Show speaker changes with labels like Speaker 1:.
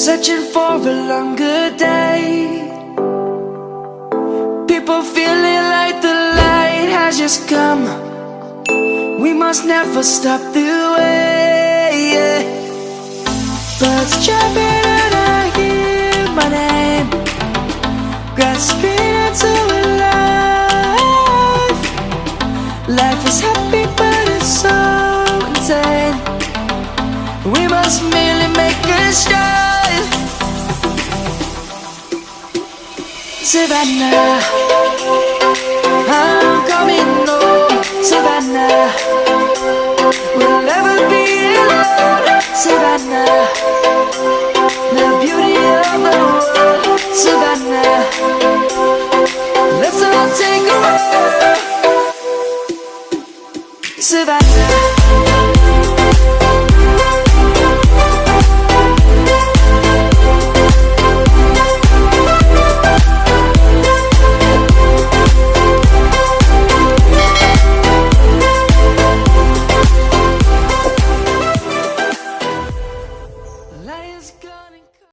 Speaker 1: searching for a longer day. People feeling like the light has just come. We must never stop the way. Birds chirping and I hear my name, grasping into a life. Life is happy but it's so insane. We must merely make a start. Savannah,